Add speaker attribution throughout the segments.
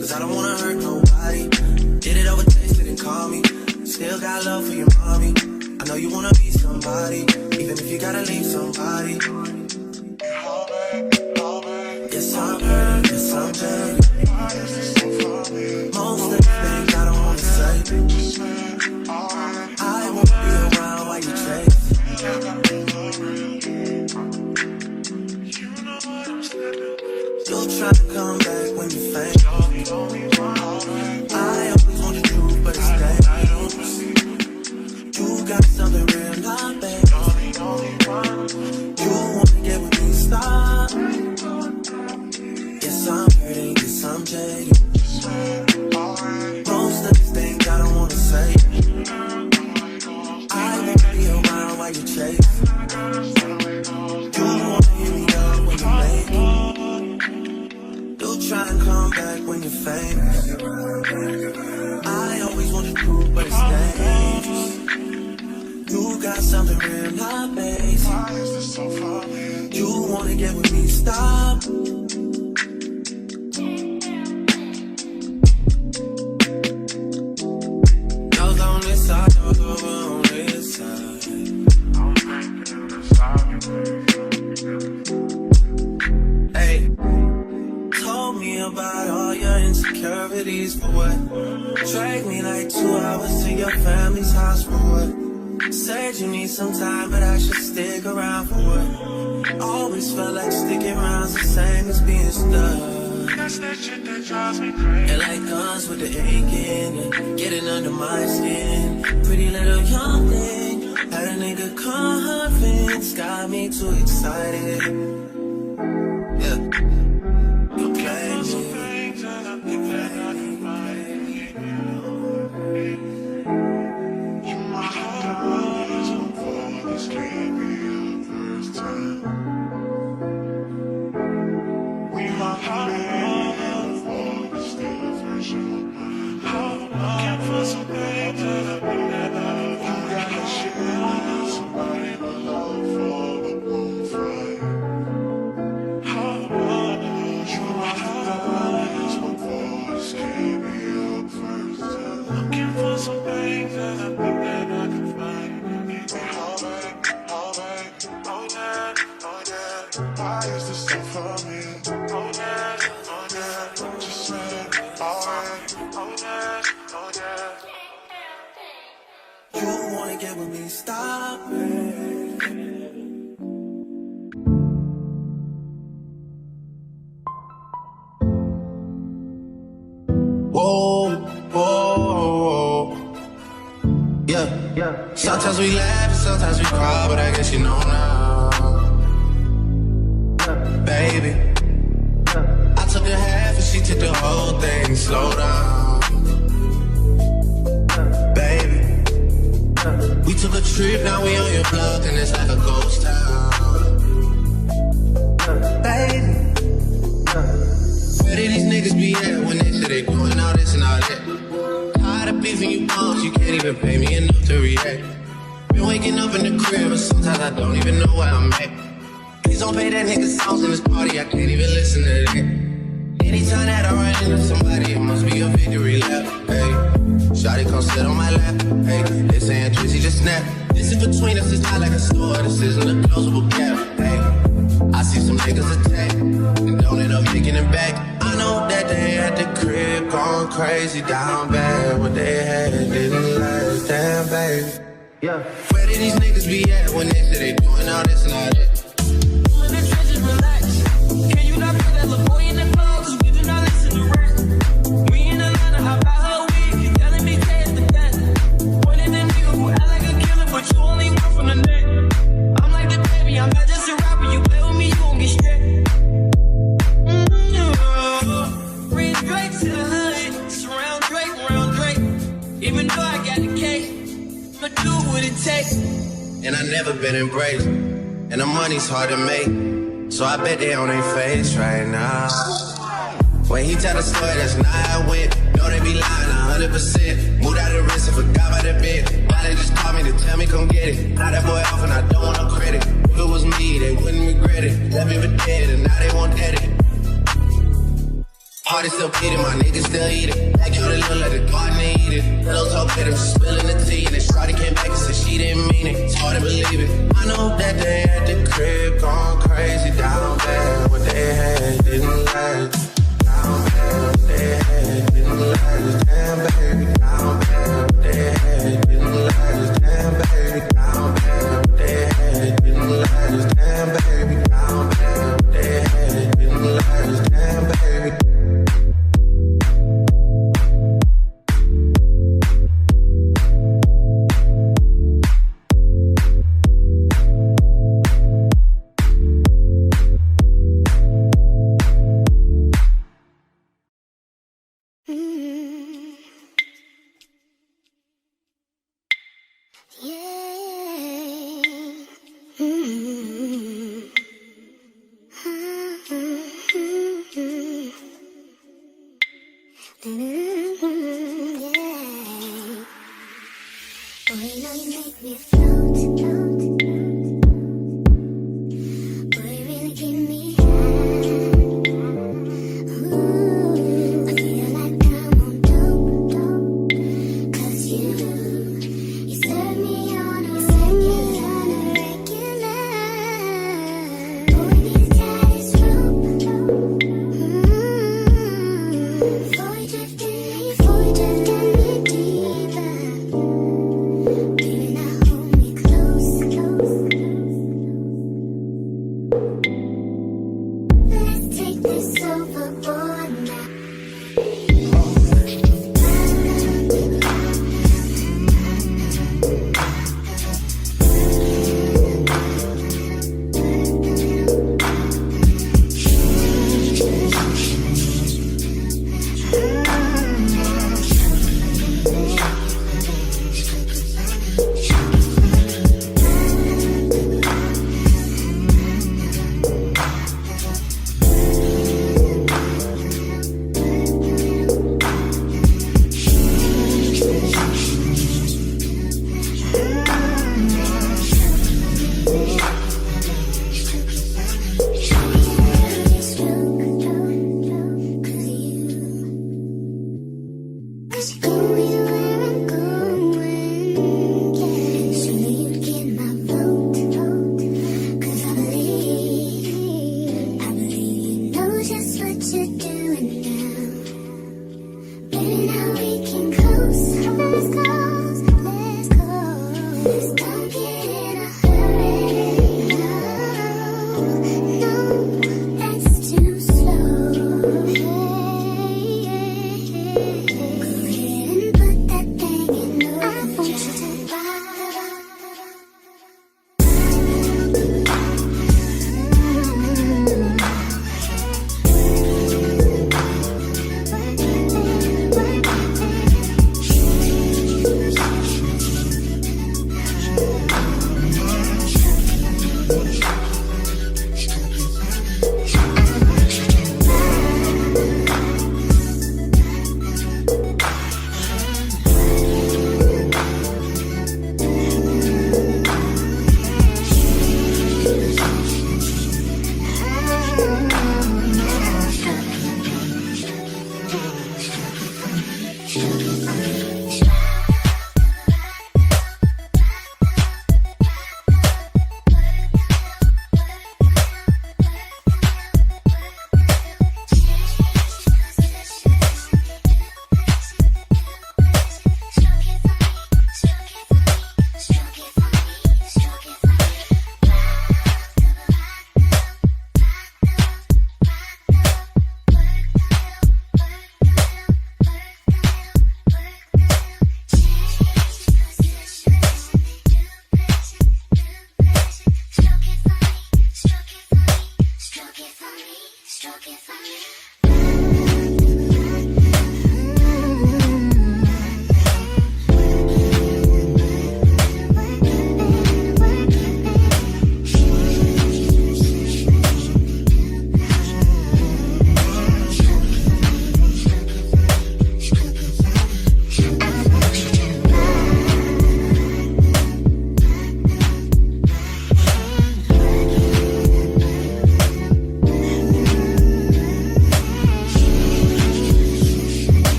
Speaker 1: Cause I don't wanna hurt nobody. Did it over text, didn't call me. Still got love for your mommy. I know you wanna be somebody, even if you gotta leave somebody. Yes, I'm hurt, yes, I'm jaded. Most of the things I don't wanna say. I won't be around while you chase. You'll try to come back when you faint. I always want the truth, but it's dangerous. You got something real, not bad. You wanna get with me, stop. Yes, I'm hurting, yes, I'm jaded. Most of these things I don't wanna say. I won't be around while you chase. You wanna hear me up when you make it. You'll try and come back when you're famous. I always want the truth, but it's dangerous. You got something real, not basic. You wanna get with me, stop. Those on this side, those over on this side. Hey, told me about all your insecurities, for what? Drag me like 2 hours to your family's house, for what? Said you need some time, but I should stick around, for what? Always felt like sticking around's the same as being stuck. That's that shit that drives me crazy. And like guns with the aching and getting under my skin. Pretty little young thing, had a nigga convinced, got me too excited. Yeah, you play me. You my heart, before this can't be your first time. We my heart, before this still a version of mine. Looking for some things that I've never. You got that shit, somebody to love for the moon fight. You my heart, before this can't be your first time. Looking for some things that I think that I can find. Oh yeah, oh yeah. Why is this so funny? Oh yeah, just say alright. Oh yeah. You wanna get with me? Stop it. Whoa, whoa, yeah. Sometimes we laugh and sometimes we cry, but I guess you know now, baby. I took a half and she took the whole thing. Slow down, baby. We took a trip, now we on your block and it's like a ghost town, baby. Where did these niggas be at when they say they doing all this and all that? Tired of beefing you bums, you can't even pay me enough to react. Been waking up in the crib and sometimes I don't even know where I'm at. Please don't play that nigga songs in this party, I can't even listen to that. Anytime that I run into somebody, it must be a victory lap. Hey, shawty come sit on my lap. Hey, they saying Drizzy just snap. This is between us, it's not like a store, this isn't a closable gap. Hey, I see some niggas attack and don't end up making it back. I know that they at the crib going crazy down bad. What they had didn't last, damn baby. Yeah. Where did these niggas be at when they say they doing all this and all that? In the trenches, relax. Can you not put that little boy in the club? Cause we do not listen to rap. We in Atlanta, how about her wig? You telling me say it's the best. Pointing the nigga who act like a killer, but you only work from the neck. I'm like the baby, I'm not just a rapper. You play with me, you gon' get stripped. Bring Drake to the hood, surround Drake, round Drake. Even though I got the cake, I'ma do it. what it takes. And I never been embraced. And the money's hard to make. So I bet they on their face right now. When he tell the story, that's not how it went. No, they be lying 100%. Moved out of the wrist and forgot about the bed. Why they just called me to tell me come get it. Now that boy off and I don't want no credit. If it was me, they wouldn't regret it. Left me for dead and now they want dead it. Party still beating, my niggas still eat it. Like you the little like the garden they eat it. Pillows all bitter, she spilling the tea. And then Shawty came back and said she didn't mean it. It's hard to believe it. I know that they at the crib gone crazy down bad. What they had didn't last. Down bad, what they had didn't last. Damn baby, down bad, what they had didn't last. Damn baby, down bad, what they had didn't last. Damn baby, down bad, what they had didn't last. Damn baby.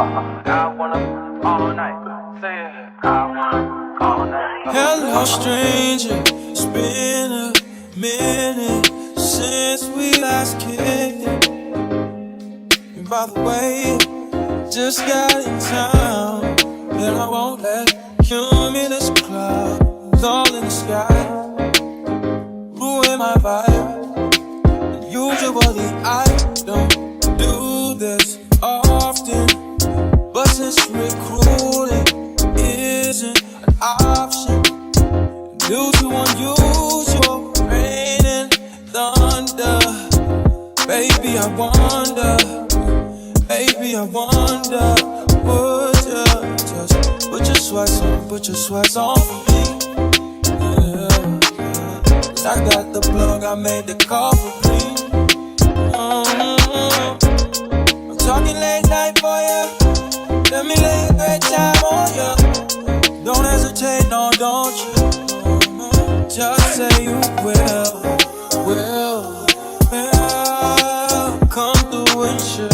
Speaker 2: I wanna all night. Say it. I wanna all night.
Speaker 3: Hello, stranger. It's been a minute since we last kicked it. And by the way, just got in town, and I won't let cumulus clouds all in the sky ruin my vibe. And usually I don't do this often, but since recruiting isn't an option due to unusual rain and thunder, baby, I wonder, would you just put your sweats on for me? Yeah. I got the plug, I made the call for me. I'm talking late night for ya. Let me lay a great time on ya. Don't hesitate, no, don't you? Just say you will. Come through and chill.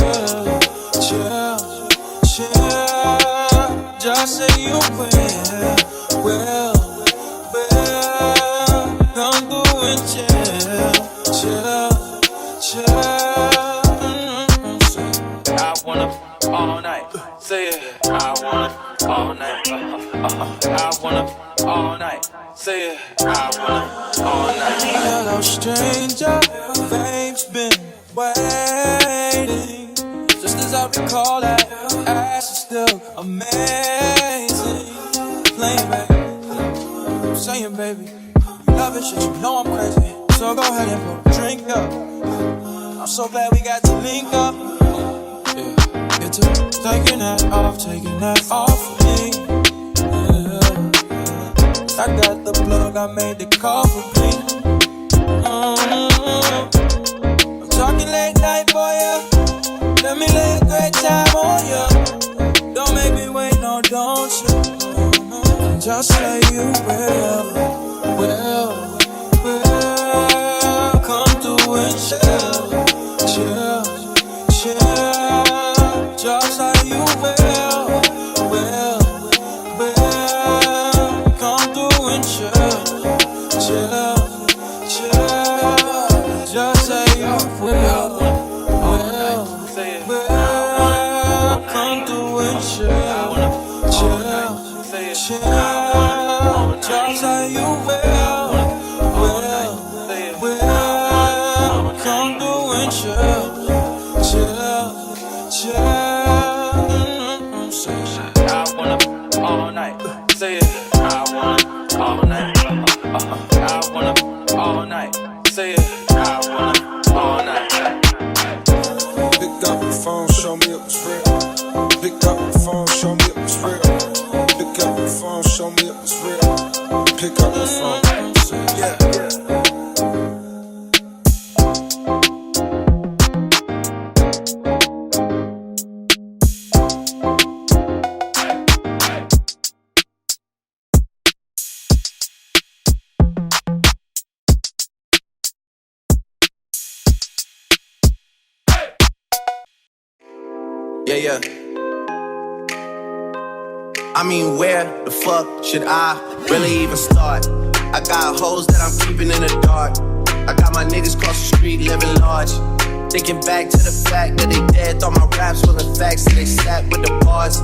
Speaker 3: Just say you will. Come through and chill.
Speaker 2: I wanna all night. Say it. I wanna all night. I wanna all night. Say it. I wanna all night.
Speaker 3: Hello, stranger. Fame's been waiting. Just as I recall that ass is still amazing. Playing baby, saying baby, you love it, shit, you know I'm crazy. So go ahead and put a drink up. I'm so glad we got to link up. Yeah, it's taking that off for me. Yeah. I got the plug, I made the call for me. I'm talking late night for ya. Let me lay a great time on ya. Don't make me wait, no, don't you? Just say you will. Come through and chill. Just say you will. Come through and chill. Just say you will. Come through and chill. Just say you will. Come through and chill.
Speaker 2: I wanna all night. Say it. I wanna all night. I wanna all night. Say it. I wanna all night.
Speaker 4: Pick up the phone, show me it was real. Pick up the phone, show me it was real. Pick up the phone, show me it was real. Pick up the phone. Yeah.
Speaker 1: Yeah. I mean, where the fuck should I really even start? I got hoes that I'm keeping in the dark. I got my niggas across the street living large. Thinking back to the fact that they dead, thought my raps wasn't facts, so they sat with the bars.